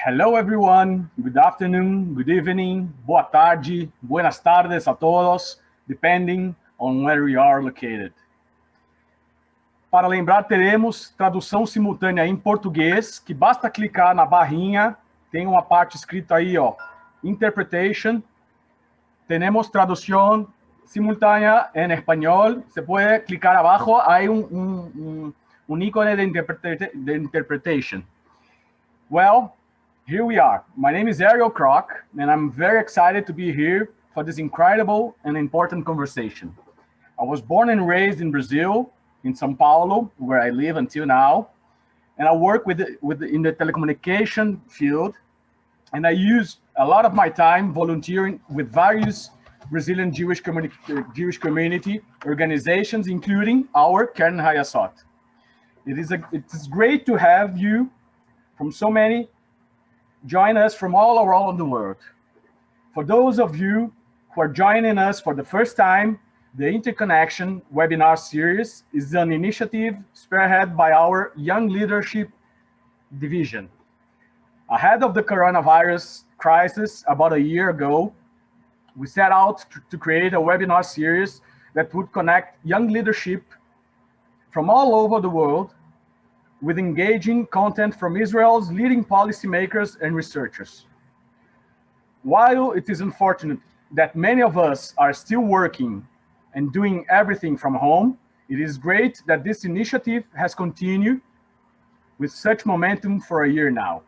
Hello everyone, good afternoon, good evening, boa tarde, buenas tardes a todos, depending on where you are located. Para lembrar, teremos tradução simultânea em português, que basta clicar na barrinha, tem uma parte escrita aí, ó, Interpretation. Tenemos traducción simultánea en español. Se puede clicar abajo, hay un icono de interpretation. Well, here we are. My name is Ariel Kroc, and I'm very excited to be here for this incredible and important conversation. I was born and raised in Brazil, in São Paulo, where I live until now, and I work in the telecommunication field, and I use a lot of my time volunteering with various Brazilian Jewish community organizations, including our Keren Hayasot. It is great to have you from so many join us from all around the world. For those of you who are joining us for the first time, the Interconnection webinar series is an initiative spearheaded by our Young Leadership Division. Ahead of the coronavirus crisis about a year ago, we set out to create a webinar series that would connect young leadership from all over the world with engaging content from Israel's leading policymakers and researchers. While it is unfortunate that many of us are still working and doing everything from home, it is great that this initiative has continued with such momentum for a year now.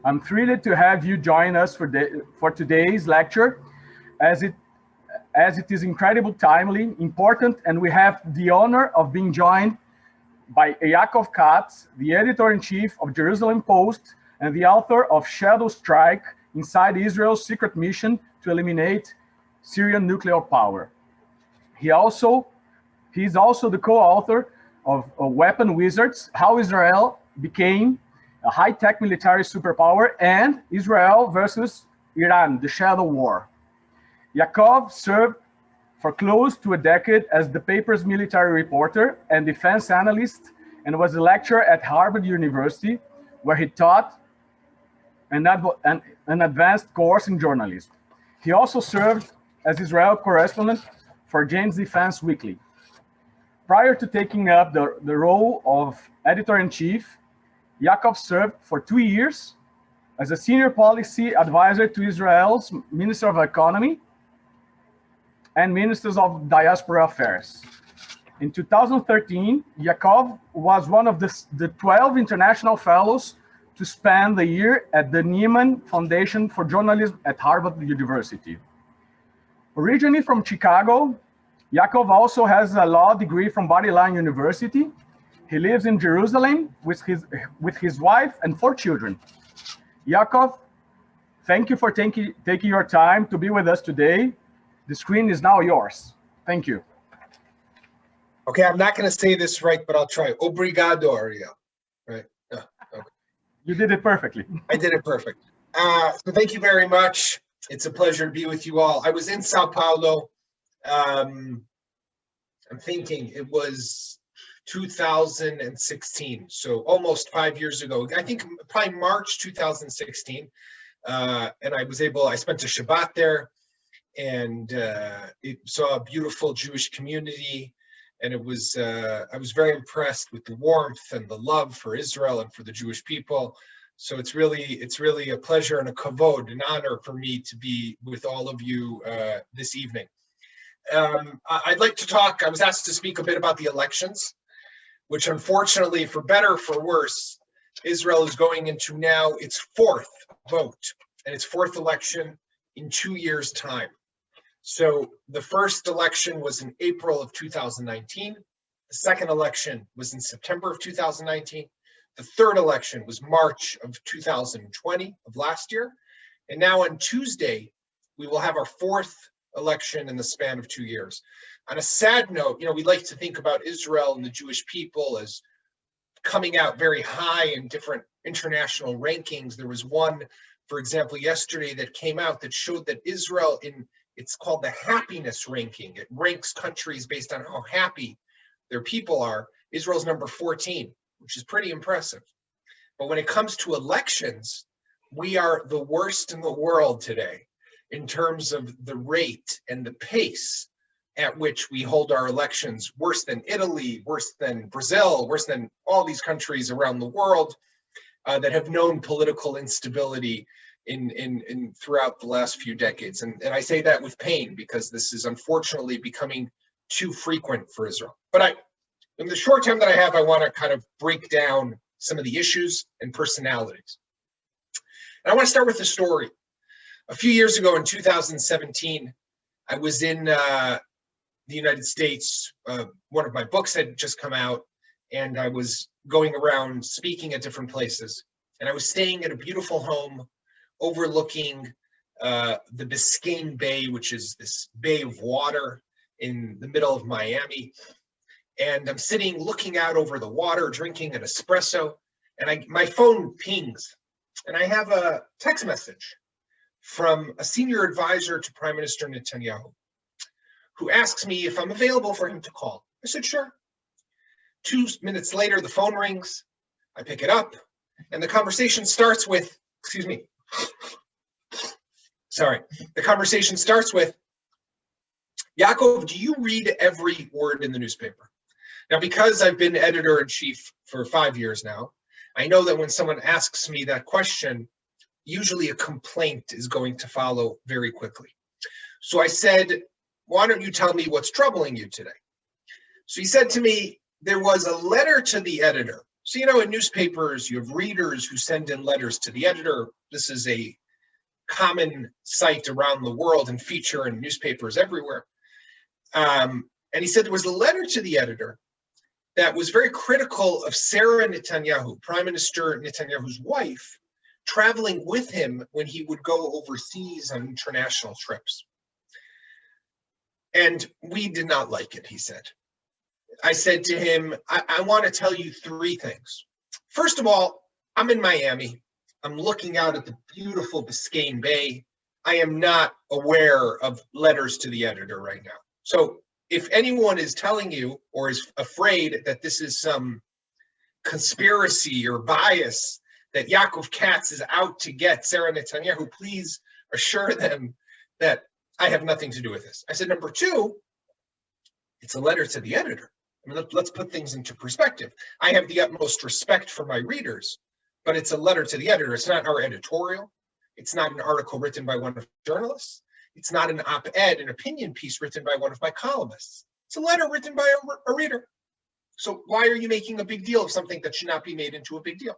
I'm thrilled to have you join us for today's lecture, as it is incredibly timely, important, and we have the honor of being joined by Yaakov Katz, the editor-in-chief of Jerusalem Post and the author of Shadow Strike, Inside Israel's Secret Mission to Eliminate Syrian Nuclear Power. He is also the co-author of Weapon Wizards, How Israel Became a High-Tech Military Superpower, and Israel versus Iran, the Shadow War. Yaakov served for close to a decade as the paper's military reporter and defense analyst, and was a lecturer at Harvard University, where he taught an advanced course in journalism. He also served as Israel correspondent for Jane's Defense Weekly. Prior to taking up the role of editor-in-chief, Yaakov served for 2 years as a senior policy advisor to Israel's Minister of Economy and Ministers of Diaspora Affairs. In 2013, Yaakov was one of the 12 international fellows to spend the year at the Nieman Foundation for Journalism at Harvard University. Originally from Chicago, Yaakov also has a law degree from Bar-Ilan University. He lives in Jerusalem with his wife and 4 children. Yaakov, thank you for taking your time to be with us today. The screen is now yours. Thank you. Okay, I'm not going to say this right, but I'll try. Obrigado, Ariel. Right? Okay. You did it perfectly. I did it perfect. So thank you very much. It's a pleasure to be with you all. I was in Sao Paulo. I'm thinking it was 2016, so almost 5 years ago. I think probably March 2016. And I spent a Shabbat there, and saw a beautiful Jewish community. And I was very impressed with the warmth and the love for Israel and for the Jewish people. So it's really a pleasure and a kavod, an honor for me to be with all of you this evening. I'd like to talk, I was asked to speak a bit about the elections, which unfortunately, for better or for worse, Israel is going into now its 4th vote and its 4th election in 2 years' time. So the first election was in April of 2019. The second election was in September of 2019. The third election was March of 2020 of last year. And now on Tuesday, we will have our 4th election in the span of 2 years. On a sad note, we'd like to think about Israel and the Jewish people as coming out very high in different international rankings. There was one, for example, yesterday that came out that showed that Israel it's called the happiness ranking. It ranks countries based on how happy their people are. Israel's number 14, which is pretty impressive. But when it comes to elections, we are the worst in the world today in terms of the rate and the pace at which we hold our elections, worse than Italy, worse than Brazil, worse than all these countries around the world that have known political instability in throughout the last few decades. And I say that with pain because this is unfortunately becoming too frequent for Israel. But in the short time that I have, I want to kind of break down some of the issues and personalities. And I want to start with a story. A few years ago in 2017, I was in the United States. One of my books had just come out, and I was going around speaking at different places. And I was staying at a beautiful home overlooking the Biscayne Bay, which is this bay of water in the middle of Miami. And I'm sitting looking out over the water, drinking an espresso, and my phone pings. And I have a text message from a senior advisor to Prime Minister Netanyahu, who asks me if I'm available for him to call. I said, sure. 2 minutes later, the phone rings. I pick it up, and the conversation starts with, the conversation starts with, Yaakov, do you read every word in the newspaper? Now, because I've been editor-in-chief for 5 years now, I know that when someone asks me that question, usually a complaint is going to follow very quickly. So I said, why don't you tell me what's troubling you today? So he said to me, there was a letter to the editor. So, in newspapers, you have readers who send in letters to the editor. This is a common sight around the world and feature in newspapers everywhere. And he said there was a letter to the editor that was very critical of Sarah Netanyahu, Prime Minister Netanyahu's wife, traveling with him when he would go overseas on international trips. And we did not like it, he said. I said to him, I want to tell you 3 things. First of all, I'm in Miami. I'm looking out at the beautiful Biscayne Bay. I am not aware of letters to the editor right now. So if anyone is telling you or is afraid that this is some conspiracy or bias, that Yaakov Katz is out to get Sarah Netanyahu, please assure them that I have nothing to do with this. I said, number 2, it's a letter to the editor. I mean, let's put things into perspective. I have the utmost respect for my readers, but it's a letter to the editor. It's not our editorial. It's not an article written by one of the journalists. It's not an op-ed, an opinion piece written by one of my columnists. It's a letter written by a reader. So why are you making a big deal of something that should not be made into a big deal?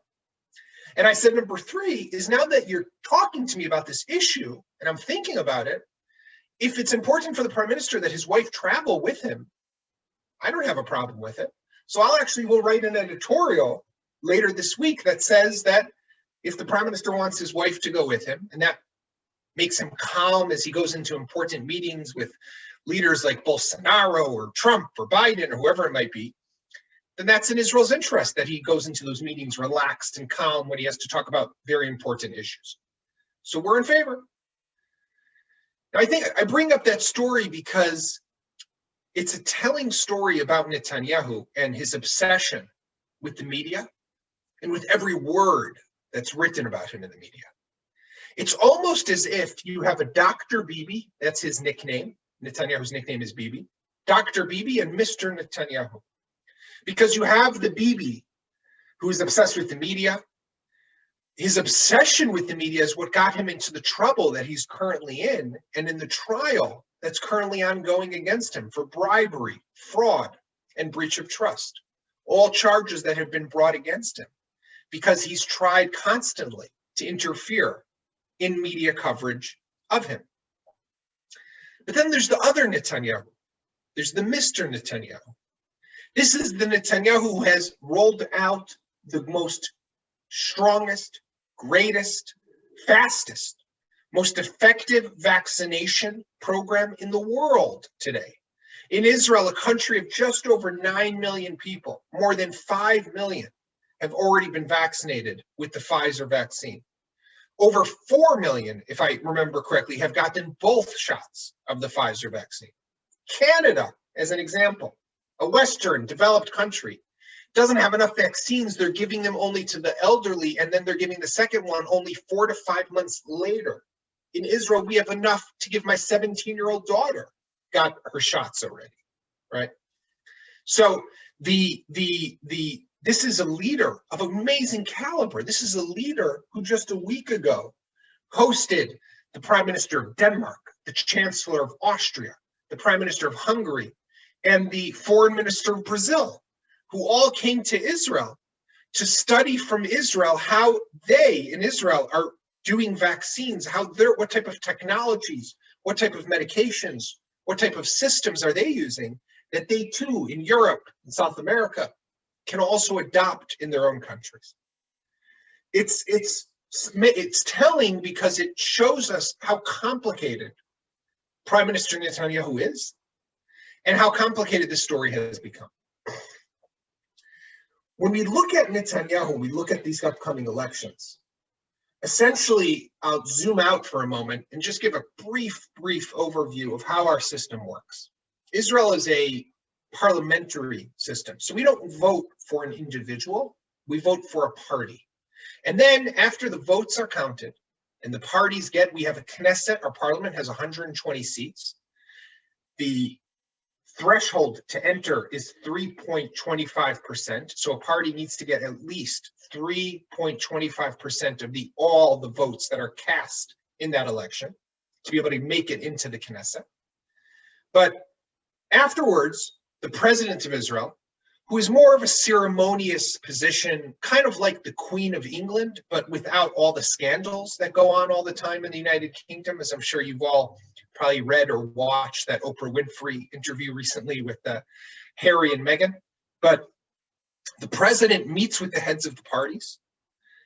And I said, number 3 is, now that you're talking to me about this issue and I'm thinking about it, if it's important for the prime minister that his wife travel with him, I don't have a problem with it. So will write an editorial later this week that says that if the prime minister wants his wife to go with him, and that makes him calm as he goes into important meetings with leaders like Bolsonaro or Trump or Biden or whoever it might be, then that's in Israel's interest that he goes into those meetings relaxed and calm when he has to talk about very important issues. So we're in favor. Now, I think I bring up that story because it's a telling story about Netanyahu and his obsession with the media and with every word that's written about him in the media. It's almost as if you have a Dr. Bibi, that's his nickname. Netanyahu's nickname is Bibi. Dr. Bibi and Mr. Netanyahu. Because you have the Bibi who is obsessed with the media. His obsession with the media is what got him into the trouble that he's currently in, and in the trial that's currently ongoing against him for bribery, fraud, and breach of trust. All charges that have been brought against him because he's tried constantly to interfere in media coverage of him. But then there's the other Netanyahu. There's the Mr. Netanyahu. This is the Netanyahu who has rolled out the most strongest, greatest, fastest, most effective vaccination program in the world today. In Israel, a country of just over 9 million people, more than 5 million have already been vaccinated with the Pfizer vaccine. Over 4 million, if I remember correctly, have gotten both shots of the Pfizer vaccine. Canada, as an example, a Western developed country, doesn't have enough vaccines. They're giving them only to the elderly, and then they're giving the second one only 4 to 5 months later. In Israel, we have enough to give my 17-year-old daughter got her shots already, right? So this is a leader of amazing caliber. This is a leader who just a week ago hosted the Prime Minister of Denmark, the Chancellor of Austria, the Prime Minister of Hungary, and the Foreign Minister of Brazil, who all came to Israel to study from Israel how they in Israel are doing vaccines, what type of technologies, what type of medications, what type of systems are they using that they too in Europe and South America can also adopt in their own countries. It's telling because it shows us how complicated Prime Minister Netanyahu is and how complicated this story has become. When we look at Netanyahu, we look at these upcoming elections. Essentially, I'll zoom out for a moment and just give a brief overview of how our system works. Israel is a parliamentary system. So we don't vote for an individual, we vote for a party. And then after the votes are counted and the parties we have a Knesset, our parliament has 120 seats. The threshold to enter is 3.25%. So a party needs to get at least 3.25% of all the votes that are cast in that election to be able to make it into the Knesset. But afterwards, the president of Israel, who is more of a ceremonious position, kind of like the Queen of England, but without all the scandals that go on all the time in the United Kingdom, as I'm sure you've all probably read or watched that Oprah Winfrey interview recently with Harry and Meghan. But the president meets with the heads of the parties,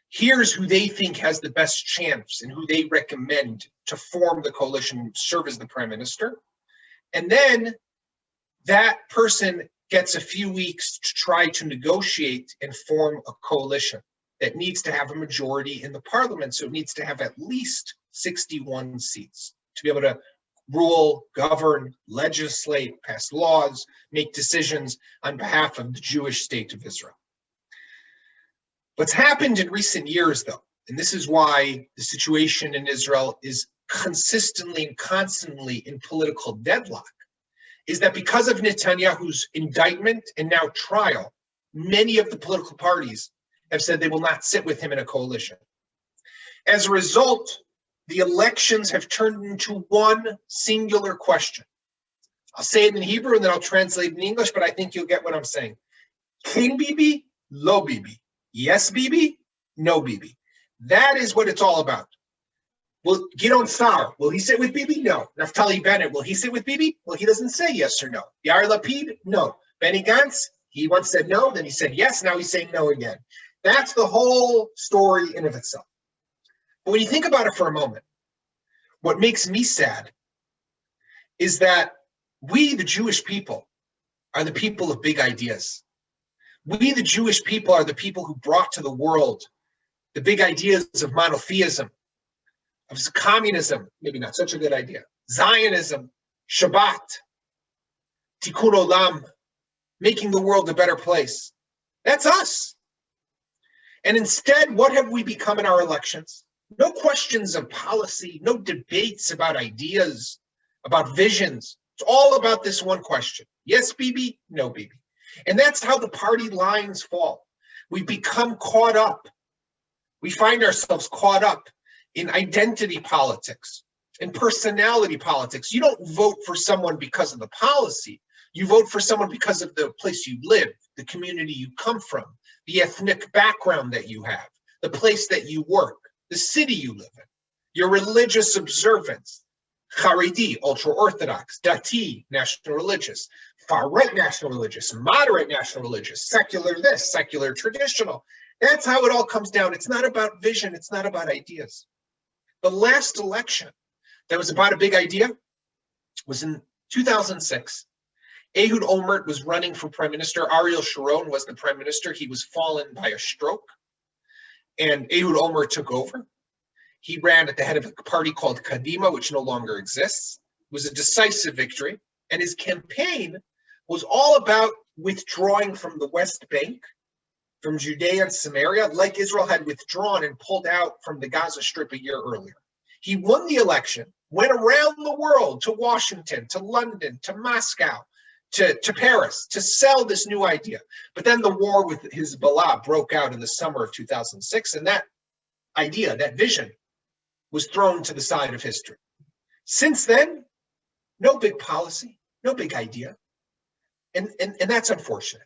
hears who they think has the best chance and who they recommend to form the coalition, serve as the prime minister. And then that person gets a few weeks to try to negotiate and form a coalition that needs to have a majority in the parliament. So it needs to have at least 61 seats to be able to rule, govern, legislate, pass laws, make decisions on behalf of the Jewish state of Israel. What's happened in recent years, though, and this is why the situation in Israel is consistently and constantly in political deadlock, is that because of Netanyahu's indictment and now trial, many of the political parties have said they will not sit with him in a coalition. As a result, the elections have turned into one singular question. I'll say it in Hebrew and then I'll translate it in English, but I think you'll get what I'm saying. King Bibi, lo Bibi. Yes Bibi, no Bibi. That is what it's all about. Well, Gideon Sa'ar, will he sit with Bibi? No. Naftali Bennett, will he sit with Bibi? Well, he doesn't say yes or no. Yair Lapid? No. Benny Gantz? He once said no, then he said yes, now he's saying no again. That's the whole story in of itself. But when you think about it for a moment, what makes me sad is that we, the Jewish people, are the people of big ideas. We, the Jewish people, are the people who brought to the world the big ideas of monotheism, of communism, maybe not such a good idea, Zionism, Shabbat, Tikkun Olam, making the world a better place. That's us. And instead, what have we become in our elections? No questions of policy, no debates about ideas, about visions. It's all about this one question. Yes, Bibi, no, Bibi. And that's how the party lines fall. We become caught up. We find ourselves caught up in identity politics, in personality politics. You don't vote for someone because of the policy. You vote for someone because of the place you live, the community you come from, the ethnic background that you have, the place that you work, the city you live in, your religious observance. Haredi, ultra-Orthodox, Dati, national religious, far-right national religious, moderate national religious, secular this, secular traditional. That's how it all comes down. It's not about vision. It's not about ideas. The last election that was about a big idea was in 2006. Ehud Olmert was running for prime minister. Ariel Sharon was the prime minister. He was fallen by a stroke. And Ehud Olmert took over. He ran at the head of a party called Kadima, which no longer exists. It was a decisive victory. And his campaign was all about withdrawing from the West Bank, from Judea and Samaria, like Israel had withdrawn and pulled out from the Gaza Strip a year earlier. He won the election, went around the world to Washington, to London, to Moscow, to Paris, to sell this new idea. But then the war with Hezbollah broke out in the summer of 2006, and that idea, that vision, was thrown to the side of history. Since then, no big policy, no big idea. And that's unfortunate.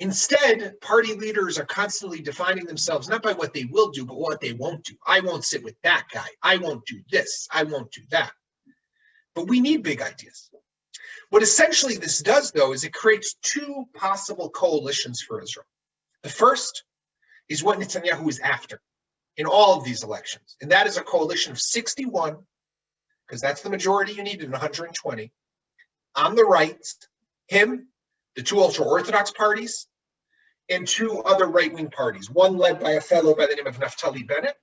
Instead, party leaders are constantly defining themselves not by what they will do, but what they won't do. I won't sit with that guy. I won't do this. I won't do that. But we need big ideas. What essentially this does, though, is it creates two possible coalitions for Israel. The first is what Netanyahu is after in all of these elections, and that is a coalition of 61, because that's the majority you need in 120. On the right, him, the two ultra-Orthodox parties, and two other right-wing parties, one led by a fellow by the name of Naftali Bennett,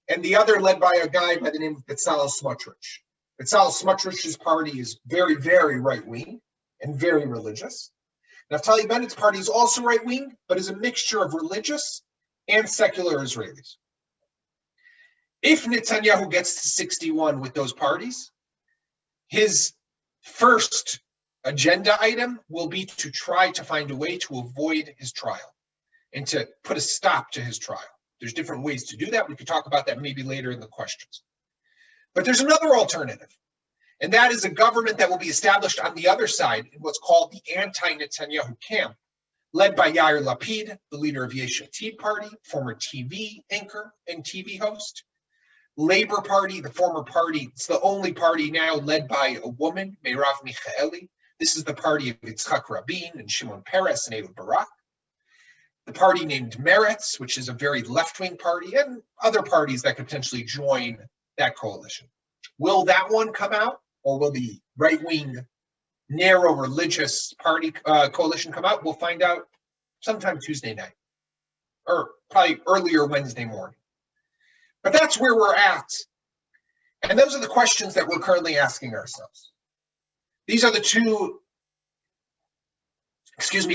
and the other led by a guy by the name of Bezalel Smotrich. Bezalel Smotrich's party is very, very right-wing and very religious. Naftali Bennett's party is also right-wing, but is a mixture of religious and secular Israelis. If Netanyahu gets to 61 with those parties, his first agenda item will be to try to find a way to avoid his trial and to put a stop to his trial. There's different ways to do that. We could talk about that maybe later in the questions. But there's another alternative, and that is a government that will be established on the other side in what's called the anti-Netanyahu camp, led by Yair Lapid, the leader of Yesh Atid Party, former TV anchor and TV host. Labor Party, the former party, it's the only party now led by a woman, Meirav Michaeli. This is the party of Yitzhak Rabin and Shimon Peres and Ehud Barak. The party named Meretz, which is a very left-wing party, and other parties that could potentially join that coalition. Will that one come out, or will the right-wing, narrow religious party coalition come out? We'll find out sometime Tuesday night, or probably earlier Wednesday morning. But that's where we're at. And those are the questions that we're currently asking ourselves. These are the two,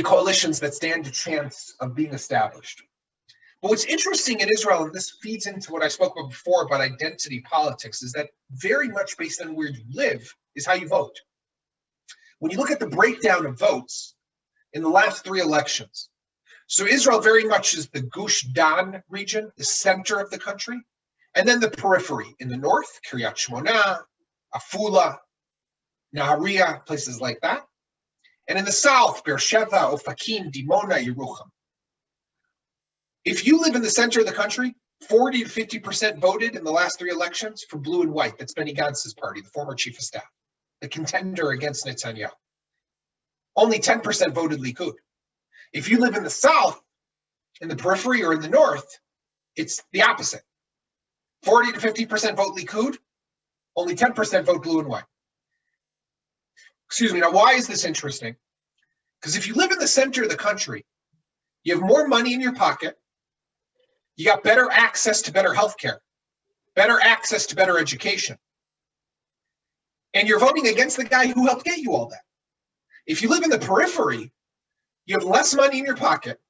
coalitions that stand a chance of being established. But what's interesting in Israel, and this feeds into what I spoke about before about identity politics, is that very much based on where you live is how you vote. When you look at the breakdown of votes in the last three elections, so Israel very much is the Gush Dan region, the center of the country, and then the periphery in the north, Kiryat Shmona, Afula, Nahariya, places like that. And in the south, Beersheva, Ofakim, Dimona, Yerucham. If you live in the center of the country, 40 to 50% voted in the last three elections for blue and white. That's Benny Gantz's party, the former chief of staff, the contender against Netanyahu. Only 10% voted Likud. If you live in the south, in the periphery, or in the north, it's the opposite. 40 to 50% vote Likud, only 10% vote blue and white. Now, why is this interesting? Because if you live in the center of the country, you have more money in your pocket, you got better access to better healthcare, better access to better education, and you're voting against the guy who helped get you all that. If you live in the periphery, you have less money in your pocket,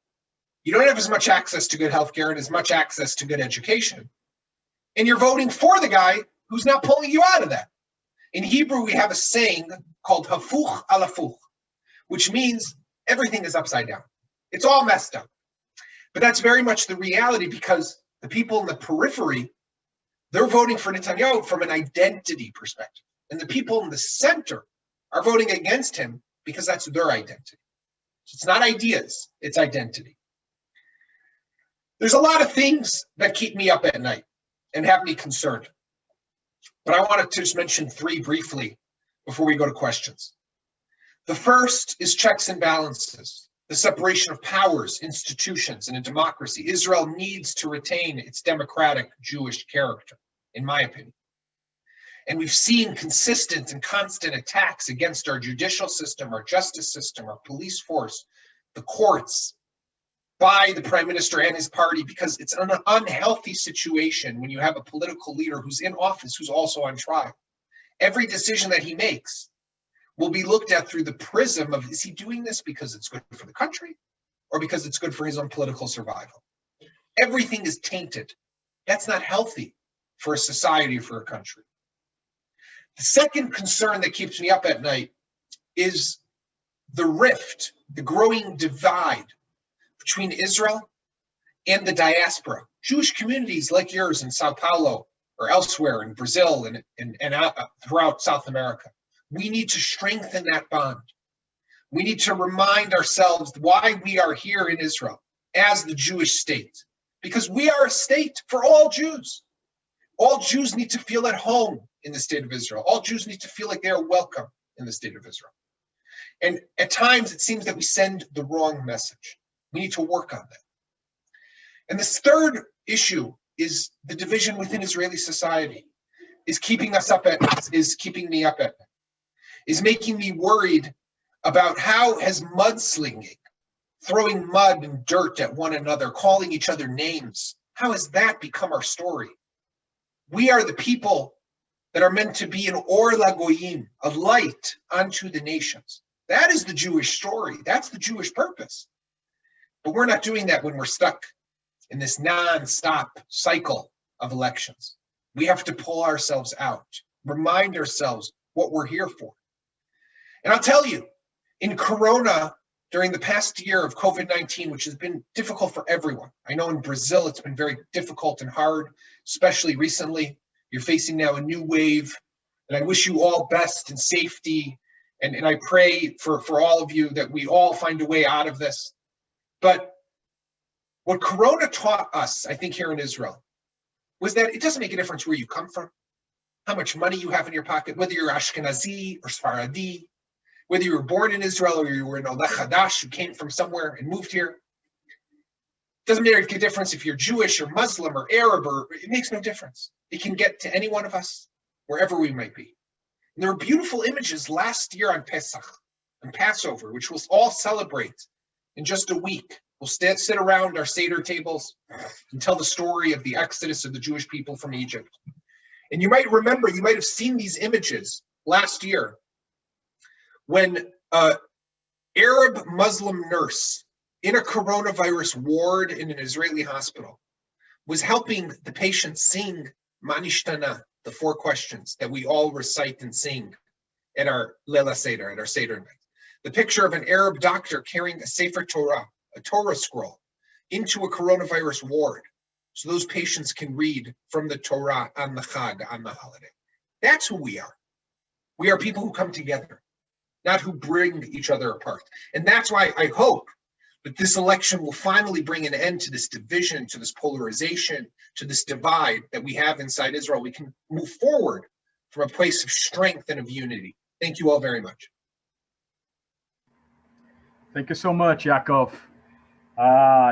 you don't have as much access to good healthcare and as much access to good education, and you're voting for the guy who's not pulling you out of that. In Hebrew, we have a saying called hafuch al hafuch, which means everything is upside down. It's all messed up. But that's very much the reality, because the people in the periphery, they're voting for Netanyahu from an identity perspective. And the people in the center are voting against him because that's their identity. So it's not ideas, it's identity. There's a lot of things that keep me up at night and have me concerned. But I wanted to just mention three briefly before we go to questions. The first is checks and balances, the separation of powers, institutions, and a democracy. Israel needs to retain its democratic Jewish character, in my opinion. And we've seen consistent and constant attacks against our judicial system, our justice system, our police force, the courts, by the prime minister and his party, because it's an unhealthy situation when you have a political leader who's in office who's also on trial. Every decision that he makes, will be looked at through the prism of, is he doing this because it's good for the country or because it's good for his own political survival? Everything is tainted. That's not healthy for a society, for a country. The second concern that keeps me up at night is the rift, the growing divide between Israel and the diaspora. Jewish communities like yours in Sao Paulo or elsewhere in Brazil and throughout South America. We need to strengthen that bond. We need to remind ourselves why we are here in Israel as the Jewish state, because we are a state for all Jews. All Jews need to feel at home in the state of Israel. All Jews need to feel like they are welcome in the state of Israel. And at times it seems that we send the wrong message. We need to work on that. And this third issue is the division within Israeli society is keeping me up at night, is making me worried about how has mudslinging, throwing mud and dirt at one another, calling each other names, how has that become our story? We are the people that are meant to be an or lagoyim, a light unto the nations. That is the Jewish story. That's the Jewish purpose. But we're not doing that when we're stuck in this non-stop cycle of elections. We have to pull ourselves out, remind ourselves what we're here for. And I'll tell you, in Corona, during the past year of COVID-19, which has been difficult for everyone. I know in Brazil, it's been very difficult and hard, especially recently. You're facing now a new wave, and I wish you all best and safety. And I pray for all of you that we all find a way out of this. But what Corona taught us, I think, here in Israel, was that it doesn't make a difference where you come from, how much money you have in your pocket, whether you're Ashkenazi or Sfaradi, whether you were born in Israel or you were an Oleh Hadash who came from somewhere and moved here. It doesn't make a difference if you're Jewish or Muslim or Arab, it makes no difference. It can get to any one of us, wherever we might be. And there were beautiful images last year on Pesach, on Passover, which we'll all celebrate in just a week. We'll sit around our Seder tables and tell the story of the exodus of the Jewish people from Egypt. And you might remember, you might have seen these images last year when an Arab Muslim nurse in a coronavirus ward in an Israeli hospital was helping the patients sing Manishtana, the 4 questions that we all recite and sing at our Leila Seder, at our Seder night. The picture of an Arab doctor carrying a Sefer Torah, a Torah scroll, into a coronavirus ward so those patients can read from the Torah on the Chag, on the holiday. That's who we are. We are people who come together, not who bring each other apart. And that's why I hope that this election will finally bring an end to this division, to this polarization, to this divide that we have inside Israel. We can move forward from a place of strength and of unity. Thank you all very much. Thank you so much, Yaakov.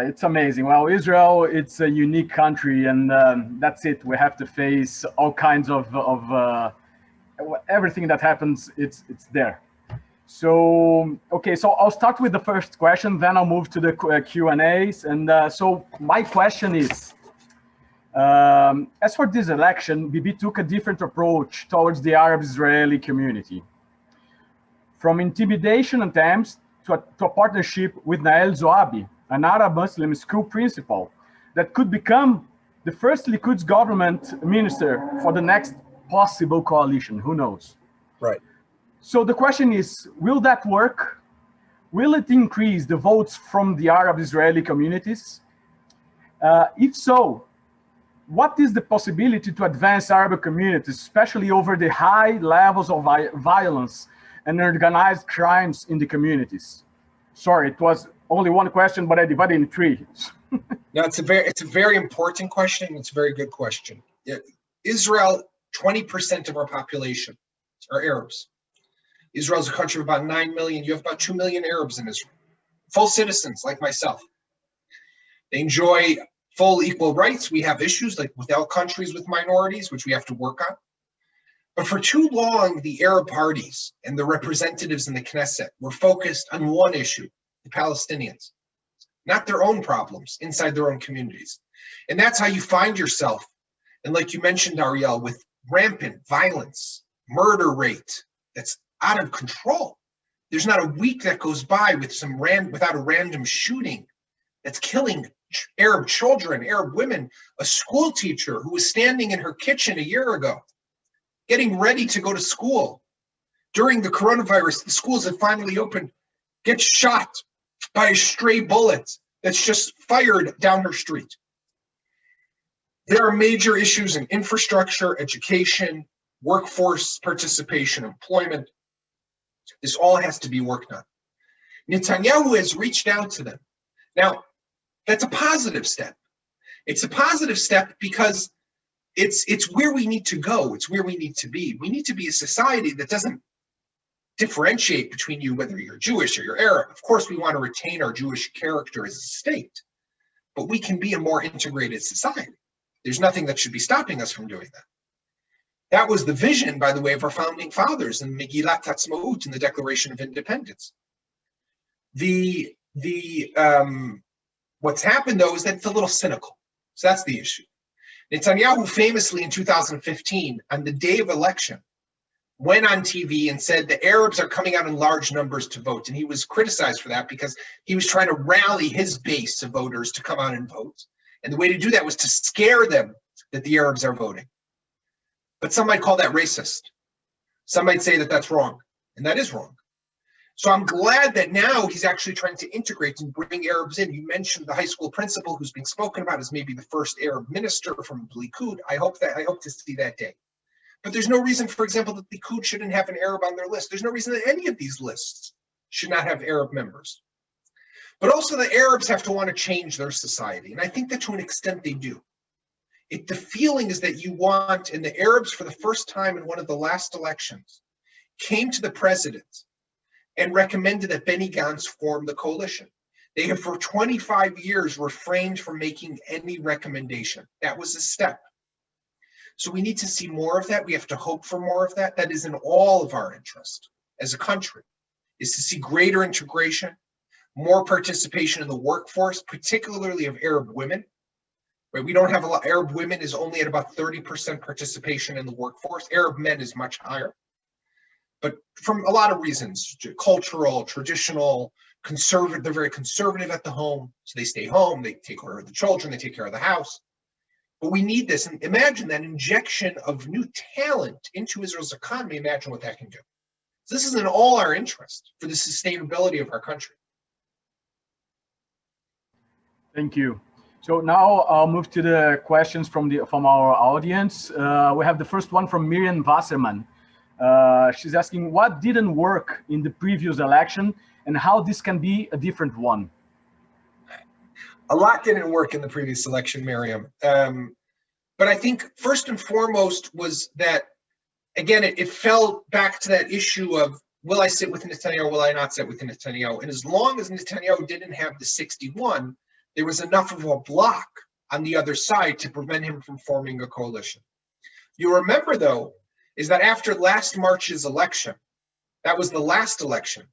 It's amazing. Well, Israel, it's a unique country, and that's it. We have to face all kinds of everything that happens. It's there. So, okay, so I'll start with the first question, then I'll move to the Q&As. And so my question is, as for this election, Bibi took a different approach towards the Arab-Israeli community. From intimidation attempts to a partnership with Nael Zoabi, an Arab Muslim school principal that could become the first Likud's government minister for the next possible coalition, who knows? Right. So the question is, will that work? Will it increase the votes from the Arab-Israeli communities? If so, what is the possibility to advance Arab communities, especially over the high levels of violence and organized crimes in the communities? Sorry, it was only one question, but I divided in 3. No, it's a very important question. It's a very good question. Israel, 20% of our population are Arabs. Israel is a country of about 9 million. You have about 2 million Arabs in Israel, full citizens like myself. They enjoy full equal rights. We have issues like without countries with minorities, which we have to work on. But for too long, the Arab parties and the representatives in the Knesset were focused on one issue, the Palestinians, not their own problems inside their own communities. And that's how you find yourself, and like you mentioned, Ariel, with rampant violence, murder rate that's out of control. There's not a week that goes by without a random shooting that's killing Arab children, Arab women. A school teacher who was standing in her kitchen a year ago, getting ready to go to school during the coronavirus, the schools had finally opened, gets shot by a stray bullet that's just fired down her street. There are major issues in infrastructure, education, workforce participation, employment. This all has to be worked on. Netanyahu has reached out to them. Now, that's a positive step. It's a positive step because it's where we need to go. It's where we need to be. We need to be a society that doesn't differentiate between you, whether you're Jewish or you're Arab. Of course, we want to retain our Jewish character as a state, but we can be a more integrated society. There's nothing that should be stopping us from doing that. That was the vision, by the way, of our founding fathers in Megillat Ha'atzmaut, in the Declaration of Independence. What's happened, though, is that it's a little cynical. So that's the issue. Netanyahu famously in 2015, on the day of election, went on TV and said the Arabs are coming out in large numbers to vote. And he was criticized for that because he was trying to rally his base of voters to come out and vote. And the way to do that was to scare them that the Arabs are voting. But some might call that racist. Some might say that that's wrong, and that is wrong. So I'm glad that now he's actually trying to integrate and bring Arabs in. You mentioned the high school principal who's being spoken about as maybe the first Arab minister from Likud. I hope to see that day. But there's no reason, for example, that Likud shouldn't have an Arab on their list. There's no reason that any of these lists should not have Arab members. But also the Arabs have to want to change their society. And I think that to an extent they do. The feeling is that you want, and the Arabs for the first time in one of the last elections came to the president and recommended that Benny Gantz form the coalition. They have for 25 years refrained from making any recommendation. That was a step. So we need to see more of that. We have to hope for more of that. That is in all of our interest as a country, is to see greater integration, more participation in the workforce, particularly of Arab women. Right? We don't have a lot. Arab women is only at about 30% participation in the workforce. Arab men is much higher. But from a lot of reasons, cultural, traditional, conservative, they're very conservative at the home. So they stay home, they take care of the children, they take care of the house. But we need this. And imagine that injection of new talent into Israel's economy. Imagine what that can do. So this is in all our interest for the sustainability of our country. Thank you. So now I'll move to the questions from our audience. We have the first one from Miriam Wasserman. She's asking, what didn't work in the previous election and how this can be a different one? A lot didn't work in the previous election, Miriam. But I think first and foremost was that, again, it fell back to that issue of, will I sit with Netanyahu or will I not sit with Netanyahu? And as long as Netanyahu didn't have the 61, there was enough of a block on the other side to prevent him from forming a coalition. You remember, though, is that after last March's election, that was the last election,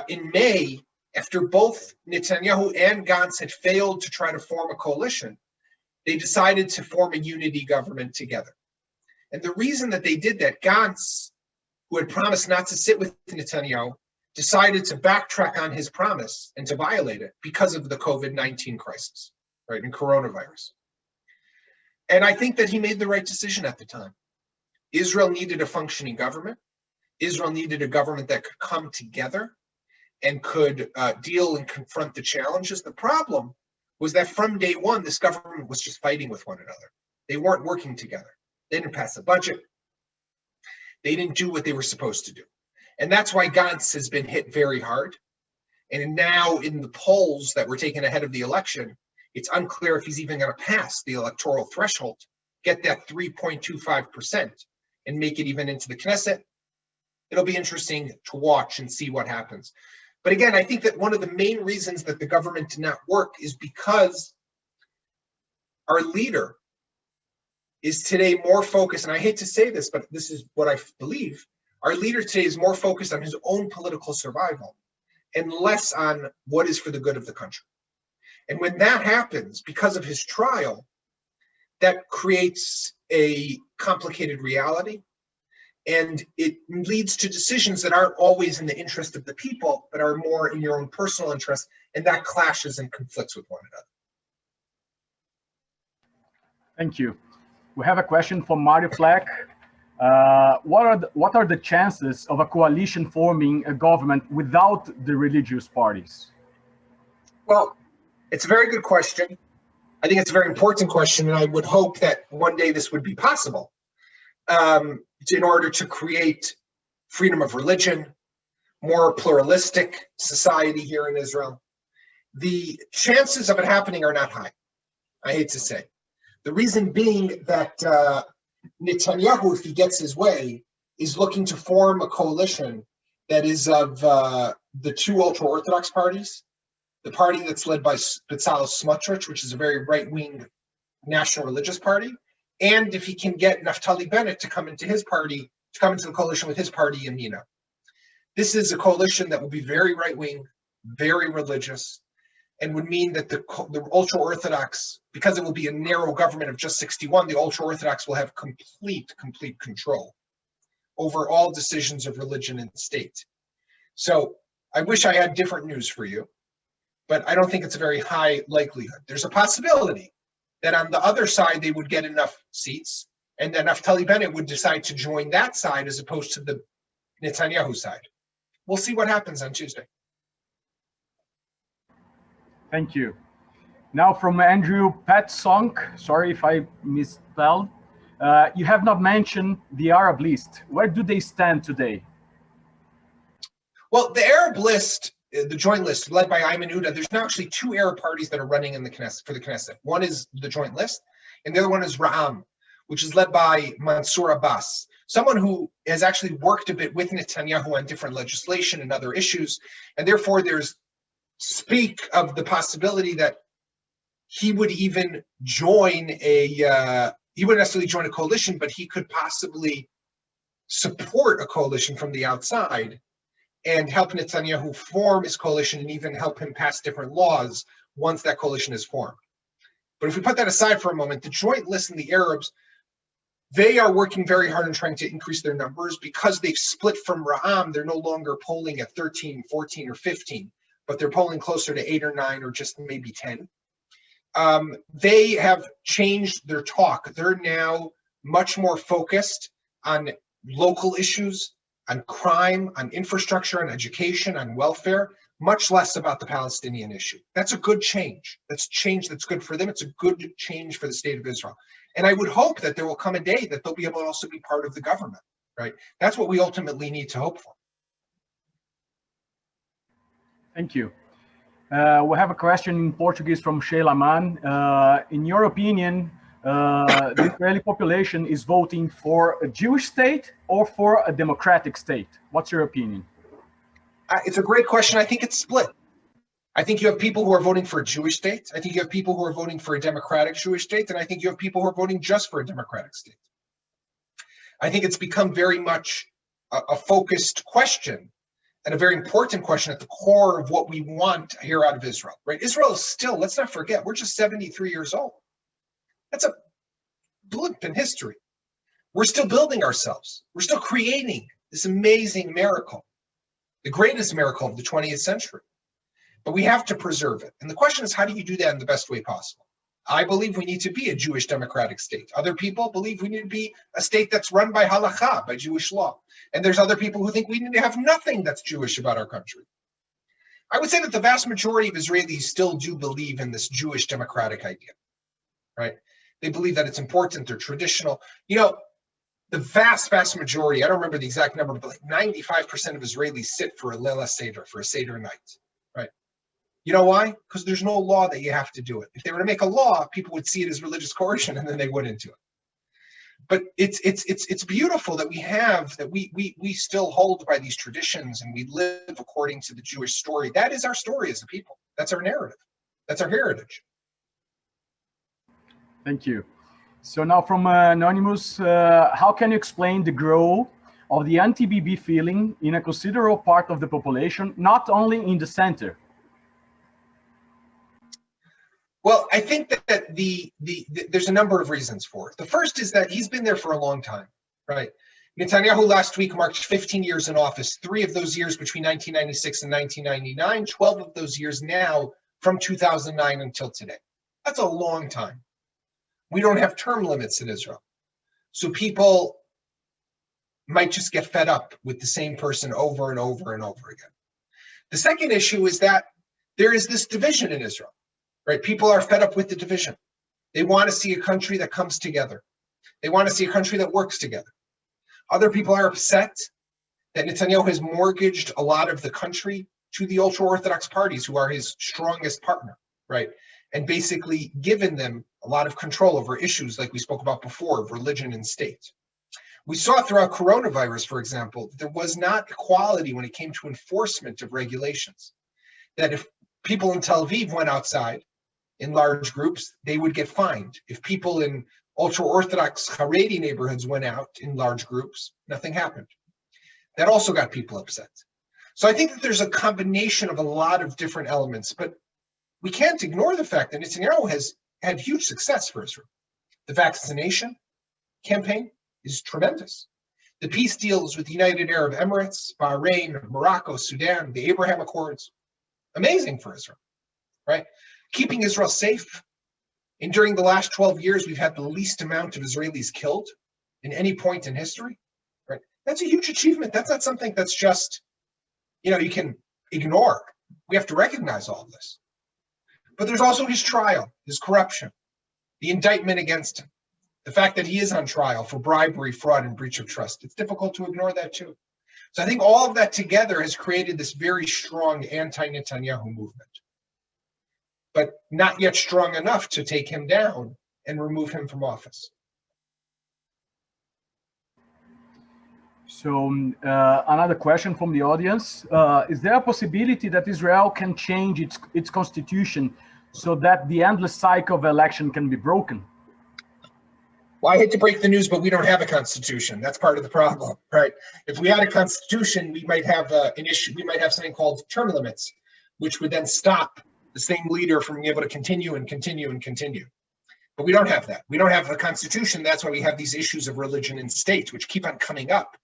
in May, after both Netanyahu and Gantz had failed to try to form a coalition, they decided to form a unity government together. And the reason that they did that, Gantz, who had promised not to sit with Netanyahu, decided to backtrack on his promise and to violate it because of the COVID-19 crisis, right, and coronavirus. And I think that he made the right decision at the time. Israel needed a functioning government. Israel needed a government that could come together and could deal and confront the challenges. The problem was that from day one, this government was just fighting with one another. They weren't working together. They didn't pass a budget. They didn't do what they were supposed to do. And that's why Gantz has been hit very hard. And now in the polls that were taken ahead of the election, it's unclear if he's even going to pass the electoral threshold, get that 3.25% and make it even into the Knesset. It'll be interesting to watch and see what happens. But again, I think that one of the main reasons that the government did not work is because our leader is today more focused, and I hate to say this, but this is what I believe. Our leader today is more focused on his own political survival and less on what is for the good of the country. And when that happens, because of his trial, that creates a complicated reality. And it leads to decisions that aren't always in the interest of the people, but are more in your own personal interest, and that clashes and conflicts with one another. Thank you. We have a question from Mario Fleck. What are the chances of a coalition forming a government without the religious parties? Well, it's a very good question. I think it's a very important question, and I would hope that one day this would be possible in order to create freedom of religion, more pluralistic society here in Israel. The chances of it happening are not high, I hate to say. The reason being that Netanyahu, if he gets his way, is looking to form a coalition that is of the two ultra-Orthodox parties, the party that's led by Bezalel Smotrich, which is a very right-wing national religious party, and if he can get Naftali Bennett to come into his party, to come into the coalition with his party, Yamina. This is a coalition that will be very right-wing, very religious, and would mean that the ultra-Orthodox, because it will be a narrow government of just 61, the ultra-Orthodox will have complete control over all decisions of religion and state. So I wish I had different news for you, but I don't think it's a very high likelihood. There's a possibility that on the other side, they would get enough seats, and then Naftali Bennett would decide to join that side as opposed to the Netanyahu side. We'll see what happens on Tuesday. Thank you. Now from Andrew Patsonk, sorry if I misspelled, you have not mentioned the Arab list. Where do they stand today? Well, the Arab list, the joint list led by Ayman Uda, there's now actually two Arab parties that are running in the Knesset, for the Knesset. One is the joint list, and the other one is Ra'am, which is led by Mansour Abbas, someone who has actually worked a bit with Netanyahu on different legislation and other issues, and therefore there's speak of the possibility that he would even join he wouldn't necessarily join a coalition, but he could possibly support a coalition from the outside and help Netanyahu form his coalition and even help him pass different laws once that coalition is formed. But if we put that aside for a moment, the joint list and the Arabs, they are working very hard on trying to increase their numbers because they've split from Ra'am. They're no longer polling at 13, 14, or 15, but they're polling closer to 8 or 9 or just maybe 10. They have changed their talk. They're now much more focused on local issues, on crime, on infrastructure, on education, on welfare, much less about the Palestinian issue. That's a good change. That's change that's good for them. It's a good change for the state of Israel. And I would hope that there will come a day that they'll be able to also be part of the government, right? That's what we ultimately need to hope for. Thank you. We have a question in Portuguese from Sheila Mann. In your opinion, the Israeli population is voting for a Jewish state or for a democratic state? What's your opinion? It's a great question. I think it's split. I think you have people who are voting for a Jewish state. I think you have people who are voting for a democratic Jewish state. And I think you have people who are voting just for a democratic state. I think it's become very much a focused question and a very important question at the core of what we want here out of Israel, right? Israel is still, let's not forget, we're just 73 years old. That's a blip in history. We're still building ourselves. We're still creating this amazing miracle, the greatest miracle of the 20th century. But we have to preserve it. And the question is, how do you do that in the best way possible? I believe we need to be a Jewish democratic state. Other people believe we need to be a state that's run by halakha, by Jewish law. And there's other people who think we need to have nothing that's Jewish about our country. I would say that the vast majority of Israelis still do believe in this Jewish democratic idea, right? They believe that it's important, they're traditional. You know, the vast majority, I don't remember the exact number, but like 95% of Israelis sit for a Leila Seder, for a Seder night, right? You know why? Because there's no law that you have to do it. If they were to make a law, people would see it as religious coercion and then they wouldn't do it. But it's beautiful that we have, that we still hold by these traditions and we live according to the Jewish story. That is our story as a people. That's our narrative. That's our heritage. Thank you. So now from Anonymous, how can you explain the growth of the anti-BB feeling in a considerable part of the population, not only in the center? Well, I think that there's a number of reasons for it. The first is that he's been there for a long time, right? Netanyahu last week marked 15 years in office, 3 of those years between 1996 and 1999, 12 of those years now from 2009 until today. That's a long time. We don't have term limits in Israel. So people might just get fed up with the same person over and over and over again. The second issue is that there is this division in Israel, right? People are fed up with the division. They want to see a country that comes together. They want to see a country that works together. Other people are upset that Netanyahu has mortgaged a lot of the country to the ultra-Orthodox parties, who are his strongest partner, right? And basically given them a lot of control over issues like we spoke about before, of religion and state. We saw throughout coronavirus, for example, there was not equality when it came to enforcement of regulations. That if people in Tel Aviv went outside in large groups, they would get fined. If people in ultra-Orthodox Haredi neighborhoods went out in large groups, nothing happened. That also got people upset. So I think that there's a combination of a lot of different elements, but we can't ignore the fact that Netanyahu has had huge success for Israel. The vaccination campaign is tremendous. The peace deals with the United Arab Emirates, Bahrain, Morocco, Sudan, the Abraham Accords, amazing for Israel, right? Keeping Israel safe. And during the last 12 years, we've had the least amount of Israelis killed in any point in history, right? That's a huge achievement. That's not something that's just, you can ignore. We have to recognize all of this. But there's also his trial, his corruption, the indictment against him, the fact that he is on trial for bribery, fraud, and breach of trust. It's difficult to ignore that too. So I think all of that together has created this very strong anti-Netanyahu movement, but not yet strong enough to take him down and remove him from office. So another question from the audience. Is there a possibility that Israel can change its constitution so that the endless cycle of election can be broken? Well, I hate to break the news, but we don't have a constitution. That's part of the problem, right? If we had a constitution, we might have an issue. We might have something called term limits, which would then stop the same leader from being able to continue and continue and continue. But we don't have that. We don't have a constitution. That's why we have these issues of religion and state, which keep on coming up.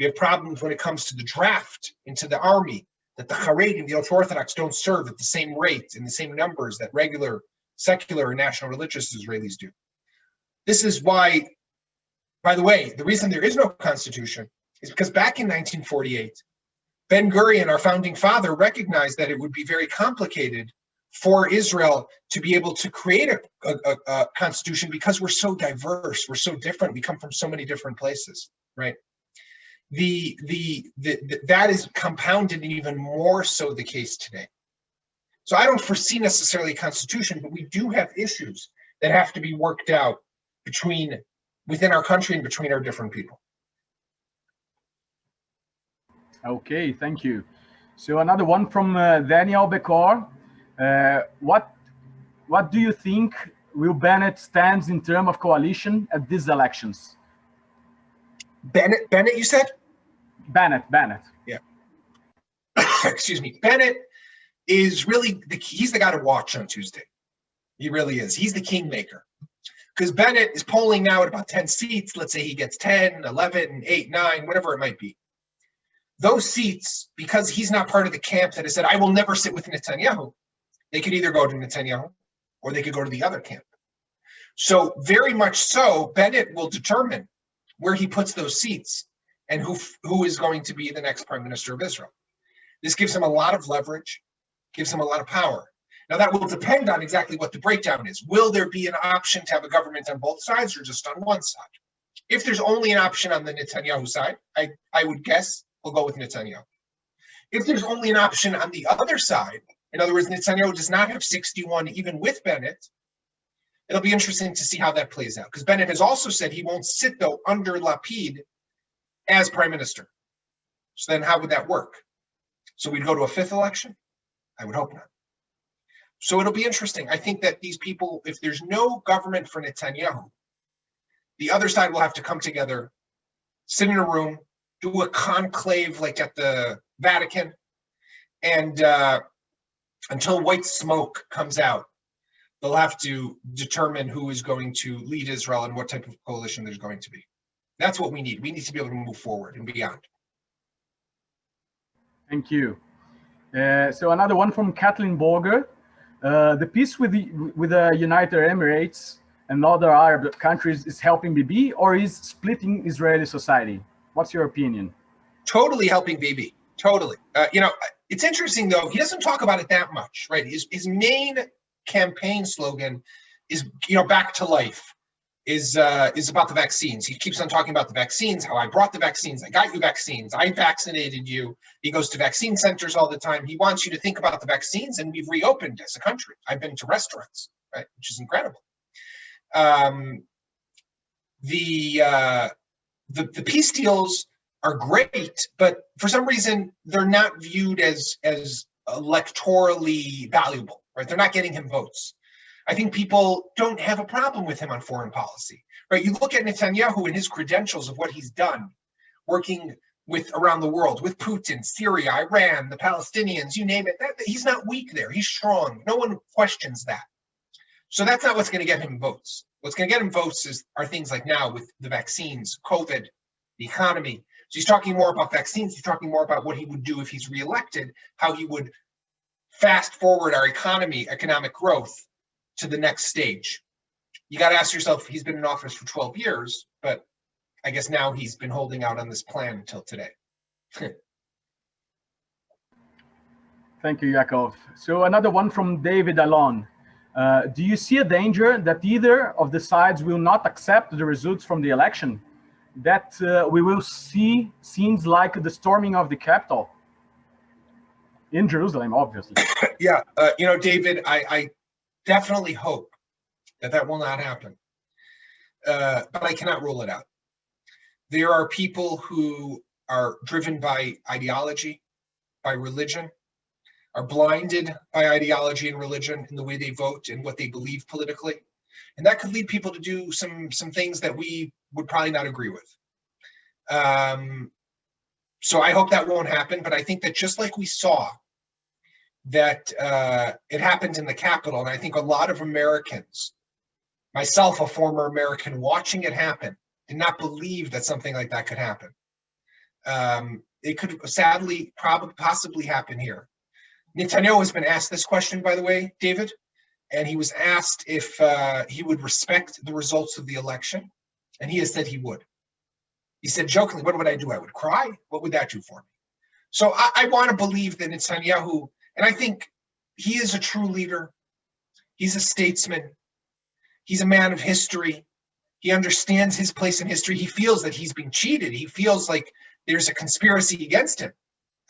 We have problems when it comes to the draft into the army, that the Haredi and the ultra-Orthodox don't serve at the same rate and the same numbers that regular secular and national religious Israelis do. This is why, by the way, the reason there is no constitution is because back in 1948, Ben Gurion, our founding father, recognized that it would be very complicated for Israel to be able to create a constitution because we're so diverse, we're so different, we come from so many different places, right? That is compounded and even more so the case today. So I don't foresee necessarily a constitution, but we do have issues that have to be worked out within our country and between our different people. Okay, thank you. So another one from Daniel Bekor. What do you think will Bennett stands in terms of coalition at these elections? Bennett, you said? Bennett. Yeah. Excuse me. Bennett is really he's the guy to watch on Tuesday. He really is. He's the kingmaker. Because Bennett is polling now at about 10 seats. Let's say he gets 10, 11, 8, 9, whatever it might be. Those seats, because he's not part of the camp that has said, I will never sit with Netanyahu, they could either go to Netanyahu or they could go to the other camp. So very much so, Bennett will determine where he puts those seats and who is going to be the next prime minister of Israel. This gives him a lot of leverage, gives him a lot of power. Now that will depend on exactly what the breakdown is. Will there be an option to have a government on both sides or just on one side? If there's only an option on the Netanyahu side, I would guess we'll go with Netanyahu. If there's only an option on the other side, in other words, Netanyahu does not have 61 even with Bennett, it'll be interesting to see how that plays out. Because Bennett has also said he won't sit, though, under Lapid as prime minister. So then how would that work? So we'd go to a fifth election? I would hope not. So it'll be interesting. I think that these people, if there's no government for Netanyahu, the other side will have to come together, sit in a room, do a conclave like at the Vatican, and until white smoke comes out, they'll have to determine who is going to lead Israel and what type of coalition there's going to be. That's what we need. We need to be able to move forward and beyond. Thank you. So another one from Kathleen Borger. The peace with the United Emirates and other Arab countries is helping Bibi or is splitting Israeli society? What's your opinion? Totally helping Bibi. Totally. It's interesting though. He doesn't talk about it that much, right? His main campaign slogan is, back to life. Is about the vaccines. He keeps on talking about the vaccines, how I brought the vaccines, I got you vaccines, I vaccinated you. He goes to vaccine centers all the time. He wants you to think about the vaccines, and we've reopened as a country. I've been to restaurants, right, which is incredible. The peace deals are great, but for some reason they're not viewed as electorally valuable, right? They're not getting him votes. I think people don't have a problem with him on foreign policy, right? You look at Netanyahu and his credentials of what he's done, working with around the world, with Putin, Syria, Iran, the Palestinians, you name it. He's not weak there. He's strong. No one questions that. So that's not what's going to get him votes. What's going to get him votes are things like now with the vaccines, COVID, the economy. So he's talking more about vaccines. He's talking more about what he would do if he's reelected, how he would fast forward our economic growth to the next stage. You got to ask yourself, he's been in office for 12 years, but I guess now he's been holding out on this plan until today. Thank you, Yaakov. So another one from David Alon. Do you see a danger that either of the sides will not accept the results from the election? That we will see scenes like the storming of the Capitol in Jerusalem, obviously. Yeah, David, I definitely hope that will not happen, but I cannot rule it out. There are people who are driven by ideology, by religion, are blinded by ideology and religion in the way they vote and what they believe politically. And that could lead people to do some things that we would probably not agree with. So I hope that won't happen, but I think that just like we saw that it happened in the Capitol, and I think a lot of Americans, myself, a former American, watching it happen, did not believe that something like that could happen. It could sadly, possibly happen here. Netanyahu has been asked this question, by the way, David, and he was asked if he would respect the results of the election, and he has said he would. He said jokingly, what would I do? I would cry? What would that do for me? So I want to believe that Netanyahu, and I think he is a true leader. He's a statesman. He's a man of history. He understands his place in history. He feels that he's being cheated. He feels like there's a conspiracy against him.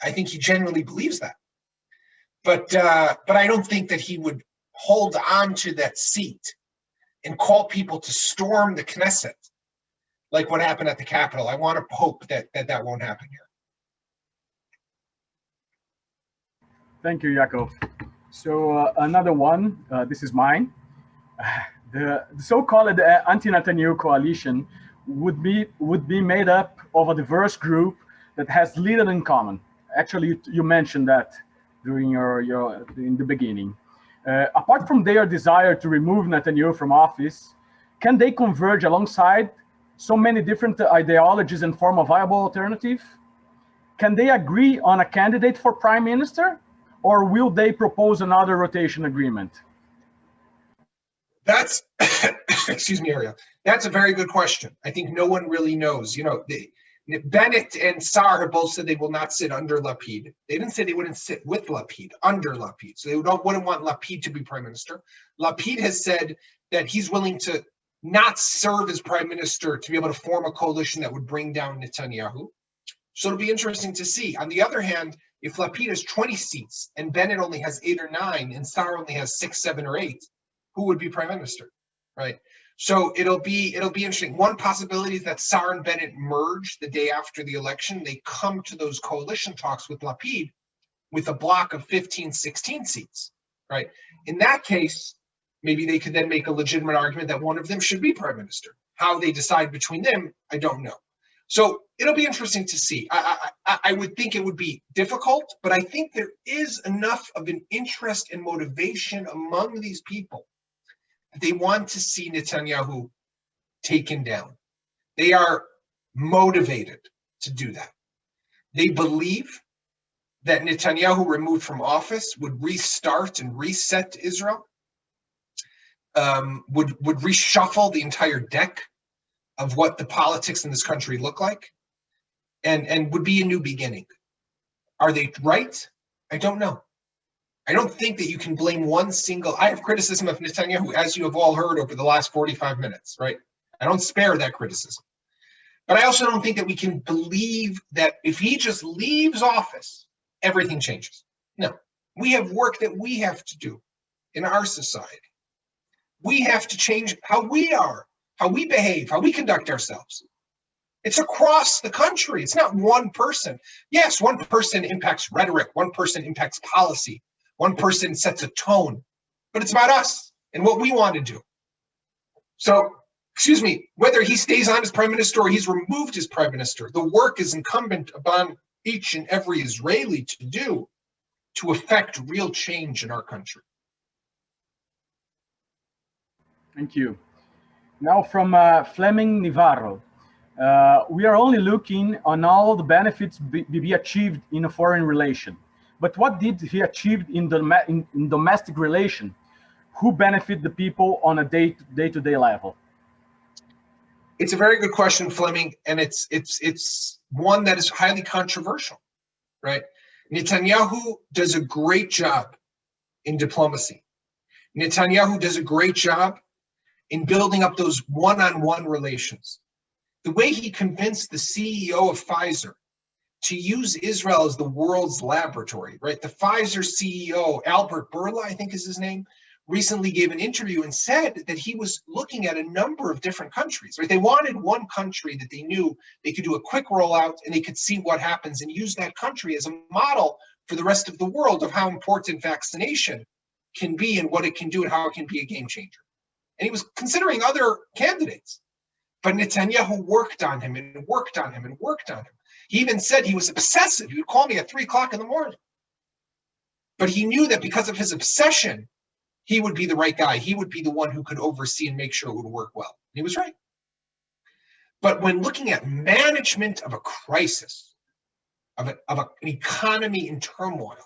I think he genuinely believes that. But I don't think that he would hold on to that seat and call people to storm the Knesset like what happened at the Capitol. I want to hope that won't happen here. Thank you, Yaakov. So another one, this is mine. The so-called anti-Netanyahu coalition would be made up of a diverse group that has little in common. Actually, you mentioned that during in the beginning. Apart from their desire to remove Netanyahu from office, can they converge alongside so many different ideologies and form a viable alternative? Can they agree on a candidate for prime minister, or will they propose another rotation agreement? That's, excuse me, Ariel. That's a very good question. I think no one really knows. Bennett and Saar have both said they will not sit under Lapid. They didn't say they wouldn't sit with Lapid, under Lapid. So they wouldn't want Lapid to be prime minister. Lapid has said that he's willing to not serve as prime minister to be able to form a coalition that would bring down Netanyahu. So it'll be interesting to see. On the other hand, if Lapid has 20 seats and Bennett only has 8 or 9 and Saar only has 6, 7, or 8, who would be prime minister, right? So it'll be interesting. One possibility is that Saar and Bennett merge the day after the election. They come to those coalition talks with Lapid with a block of 15, 16 seats, right? In that case, maybe they could then make a legitimate argument that one of them should be prime minister. How they decide between them, I don't know. So it'll be interesting to see. I would think it would be difficult, but I think there is enough of an interest and motivation among these people. They want to see Netanyahu taken down. They are motivated to do that. They believe that Netanyahu removed from office would restart and reset Israel, would reshuffle the entire deck of what the politics in this country look like, and would be a new beginning. Are they right? I don't know. I don't think that you can blame one single. I have criticism of Netanyahu, as you have all heard over the last 45 minutes, right? I don't spare that criticism. But I also don't think that we can believe that if he just leaves office, everything changes. No, we have work that we have to do in our society. We have to change how we are, how we behave, how we conduct ourselves. It's across the country. It's not one person. Yes, one person impacts rhetoric. One person impacts policy. One person sets a tone. But it's about us and what we want to do. So, excuse me, whether he stays on as prime minister or he's removed as prime minister, the work is incumbent upon each and every Israeli to do to affect real change in our country. Thank you. Now from Fleming Navarro. We are only looking on all the benefits be achieved in a foreign relation. But what did he achieve in domestic relation? Who benefit the people on a day-to-day level? It's a very good question, Fleming, and it's one that is highly controversial, right? Netanyahu does a great job in diplomacy. Netanyahu does a great job in building up those one-on-one relations. The way he convinced the CEO of Pfizer to use Israel as the world's laboratory, right? The Pfizer CEO, Albert Bourla, I think is his name, recently gave an interview and said that he was looking at a number of different countries, right? They wanted one country that they knew they could do a quick rollout and they could see what happens and use that country as a model for the rest of the world of how important vaccination can be and what it can do and how it can be a game changer. And he was considering other candidates, but Netanyahu worked on him and worked on him and worked on him. He even said he was obsessive. He would call me at 3 o'clock in the morning. But he knew that because of his obsession, he would be the right guy. He would be the one who could oversee and make sure it would work well. And he was right. But when looking at management of a crisis, of an economy in turmoil,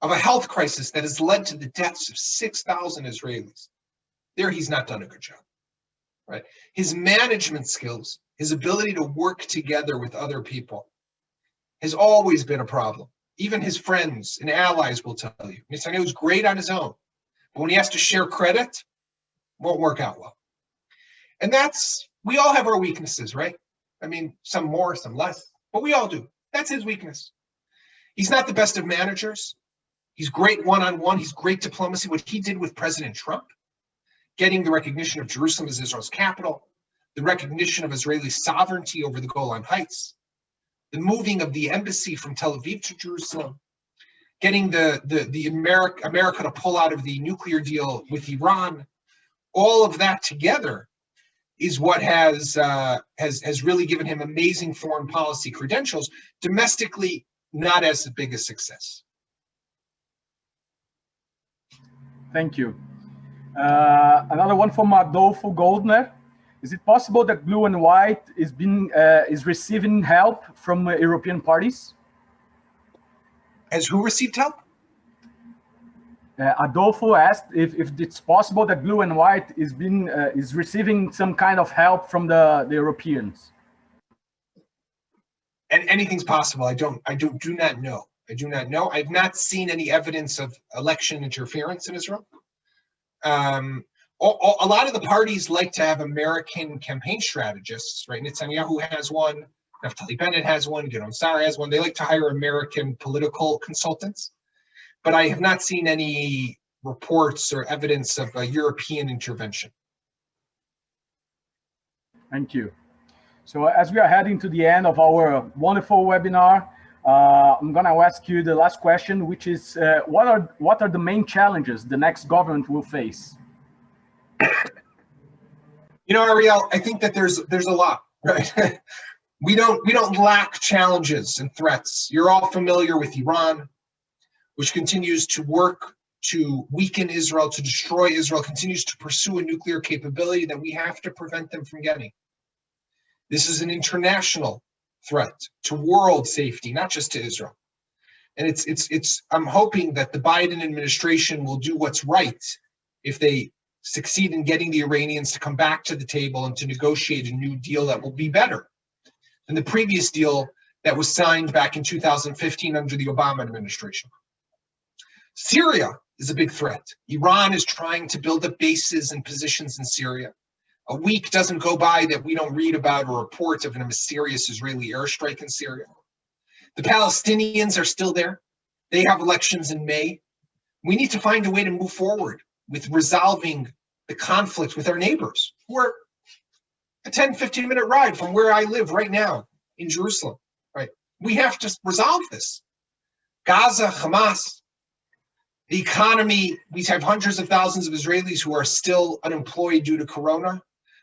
of a health crisis that has led to the deaths of 6,000 Israelis, there he's not done a good job, right? His management skills, his ability to work together with other people has always been a problem. Even his friends and allies will tell you. Netanyahu's great on his own, but when he has to share credit, it won't work out well. And we all have our weaknesses, right? I mean, some more, some less, but we all do. That's his weakness. He's not the best of managers. He's great one-on-one. He's great diplomacy. What he did with President Trump, getting the recognition of Jerusalem as Israel's capital, the recognition of Israeli sovereignty over the Golan Heights, the moving of the embassy from Tel Aviv to Jerusalem, getting America to pull out of the nuclear deal with Iran, all of that together is what has really given him amazing foreign policy credentials. Domestically, not as big a success. Thank you. Another one from Adolfo Goldner. Is it possible that Blue and White is receiving help from European parties? Has who received help? Adolfo asked if it's possible that Blue and White is receiving some kind of help from the Europeans. And anything's possible. I do not know. I do not know. I've not seen any evidence of election interference in Israel. A lot of the parties like to have American campaign strategists, right? Netanyahu has one, Naftali Bennett has one, Gideon Sa'ar has one. They like to hire American political consultants, but I have not seen any reports or evidence of a European intervention. Thank you. So as we are heading to the end of our wonderful webinar, I'm going to ask you the last question, which is what are the main challenges the next government will face? You know, Ariel, I think that there's a lot, right? we don't lack challenges and threats. You're all familiar with Iran, which continues to work to weaken Israel, to destroy Israel, continues to pursue a nuclear capability that we have to prevent them from getting. This is an international threat to world safety, not just to Israel. And I'm hoping that the Biden administration will do what's right if they succeed in getting the Iranians to come back to the table and to negotiate a new deal that will be better than the previous deal that was signed back in 2015 under the Obama administration. Syria is a big threat. Iran is trying to build up bases and positions in Syria. A week doesn't go by that we don't read about or report of a mysterious Israeli airstrike in Syria. The Palestinians are still there. They have elections in May. We need to find a way to move forward with resolving the conflict with our neighbors, who are a 10, 15-minute ride from where I live right now in Jerusalem, right? We have to resolve this. Gaza, Hamas, the economy, we have hundreds of thousands of Israelis who are still unemployed due to Corona.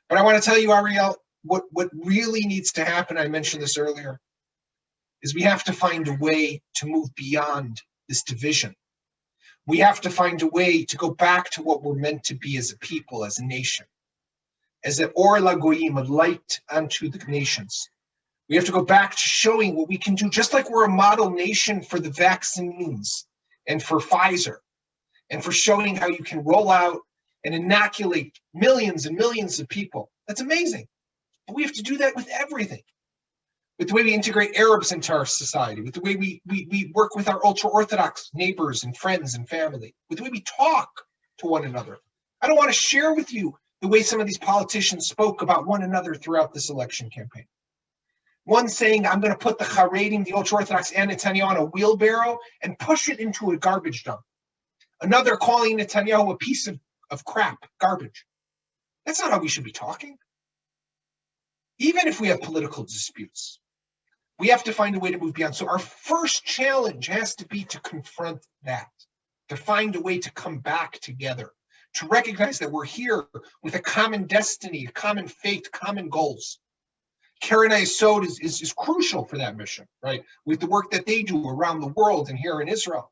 But I want to tell you, Ariel, what really needs to happen, I mentioned this earlier, is we have to find a way to move beyond this division. We have to find a way to go back to what we're meant to be as a people, as a nation, as an Or LaGoyim, a light unto the nations. We have to go back to showing what we can do, just like we're a model nation for the vaccines and for Pfizer, and for showing how you can roll out and inoculate millions and millions of people. That's amazing. But we have to do that with everything. With the way we integrate Arabs into our society, with the way we work with our ultra-Orthodox neighbors and friends and family, with the way we talk to one another. I don't want to share with you the way some of these politicians spoke about one another throughout this election campaign. One saying, I'm going to put the Haredim, the ultra-Orthodox, and Netanyahu on a wheelbarrow and push it into a garbage dump. Another calling Netanyahu a piece of crap, garbage. That's not how we should be talking. Even if we have political disputes, we have to find a way to move beyond. So our first challenge has to be to confront that, to find a way to come back together, to recognize that we're here with a common destiny, a common fate, common goals. Keren HaYesod is crucial for that mission, right? With the work that they do around the world and here in Israel,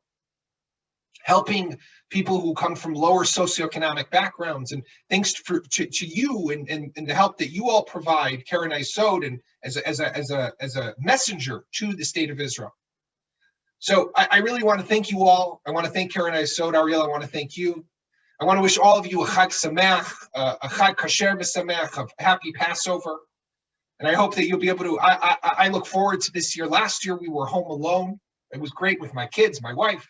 helping people who come from lower socioeconomic backgrounds. And thanks to you and the help that you all provide, Keren HaYesod, and as a messenger to the state of Israel. So I really want to thank you all. I want to thank Keren HaYesod, Ariel. I want to thank you. I want to wish all of you a Chag Sameach, a Chag Kasher B'Sameach, a happy Passover. And I hope that you'll be able to, I look forward to this year. Last year we were home alone. It was great with my kids, my wife.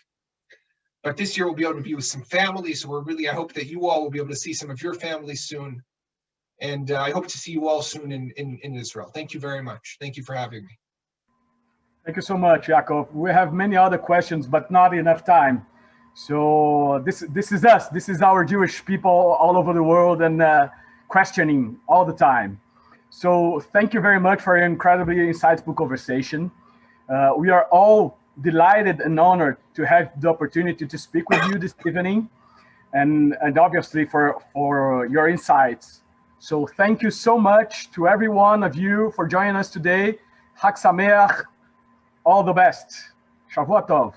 But this year we'll be able to be with some family. So I hope that you all will be able to see some of your families soon. And I hope to see you all soon in Israel. Thank you very much. Thank you for having me. Thank you so much, Yaakov. We have many other questions, but not enough time. So this is us. This is our Jewish people all over the world and questioning all the time. So thank you very much for your incredibly insightful conversation. We are all delighted and honored to have the opportunity to speak with you this evening, and obviously for your insights. So thank you so much to every one of you for joining us today. Chag Sameach, all the best. Shavua Tov.